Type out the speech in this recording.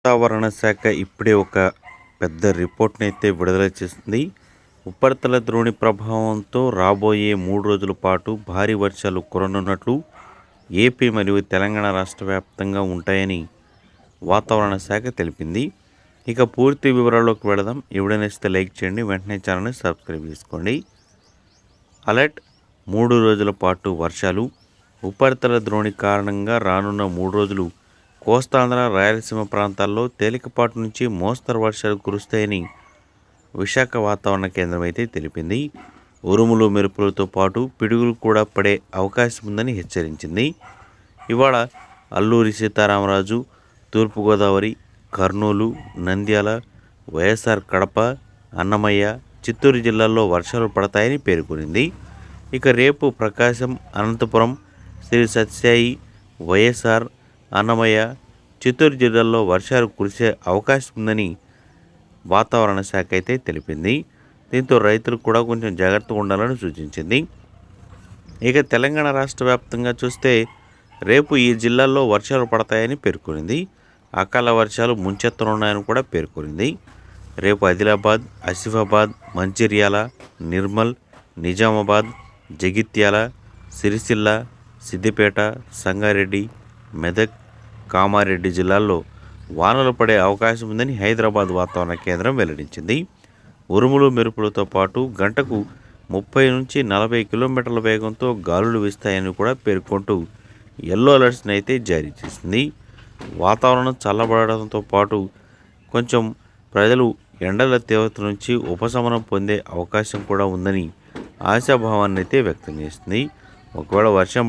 వాతావరణ శాఖ ఇప్పుడే ఒక పెద్ద రిపోర్ట్ని అయితే విడుదల చేసింది. ఉపరితల ద్రోణి ప్రభావంతో రాబోయే 3 రోజుల పాటు భారీ వర్షాలు కురనున్నట్లు ఏపీ మరియు తెలంగాణ రాష్ట్ర వ్యాప్తంగా ఉంటాయని వాతావరణ శాఖ తెలిపింది. ఇక పూర్తి వివరాల్లోకి వెళదాం. ఎవడైనా ఇస్తే లైక్ చేయండి, వెంటనే ఛానల్ని సబ్స్క్రైబ్ చేసుకోండి. అలర్ట్ 3 రోజుల పాటు వర్షాలు. ఉపరితల ద్రోణి కారణంగా రానున్న 3 రోజులు కోస్తాంధ్ర, రాయలసీమ ప్రాంతాల్లో తేలికపాటి నుంచి మోస్తరు వర్షాలు కురుస్తాయని విశాఖ వాతావరణ కేంద్రం అయితే తెలిపింది. ఉరుములు మెరుపులతో పాటు పిడుగులు కూడా పడే అవకాశం ఉందని హెచ్చరించింది. ఇవాళ అల్లూరి సీతారామరాజు, తూర్పుగోదావరి, కర్నూలు, నంద్యాల, వైఎస్ఆర్ కడప, అన్నమయ్య, చిత్తూరు జిల్లాల్లో వర్షాలు పడతాయని పేర్కొనింది. ఇక రేపు ప్రకాశం, అనంతపురం, శ్రీ సత్యసాయి, వైఎస్ఆర్, అన్నమయ్య, చిత్తూరు జిల్లాల్లో వర్షాలు కురిసే అవకాశం ఉందని వాతావరణ శాఖ అయితే తెలిపింది. దీంతో రైతులు కూడా కొంచెం జాగ్రత్తగా ఉండాలని సూచించింది. ఇక తెలంగాణ రాష్ట్ర వ్యాప్తంగా చూస్తే రేపు ఈ జిల్లాల్లో వర్షాలు పడతాయని పేర్కొనింది. అకాల వర్షాలు ముంచెత్తనున్నాయని కూడా పేర్కొనింది. రేపు ఆదిలాబాద్, ఆసిఫాబాద్, మంచిర్యాల, నిర్మల్, నిజామాబాద్, జగిత్యాల, సిరిసిల్ల, సిద్దిపేట, సంగారెడ్డి, మెదక్, కామారెడ్డి జిల్లాల్లో వానలు పడే అవకాశం ఉందని హైదరాబాద్ వాతావరణ కేంద్రం వెల్లడించింది. ఉరుములు మెరుపులతో పాటు గంటకు 30 నుంచి 40 కిలోమీటర్ల వేగంతో గాలులు వీస్తాయని కూడా పేర్కొంటూ ఎల్లో అలర్ట్స్ని అయితే జారీ చేసింది. వాతావరణం చల్లబడడంతో పాటు కొంచెం ప్రజలు ఎండల తీవ్రత నుంచి ఉపశమనం పొందే అవకాశం కూడా ఉందని ఆశాభావాన్ని అయితే వ్యక్తం చేసింది. ఒకవేళ వర్షం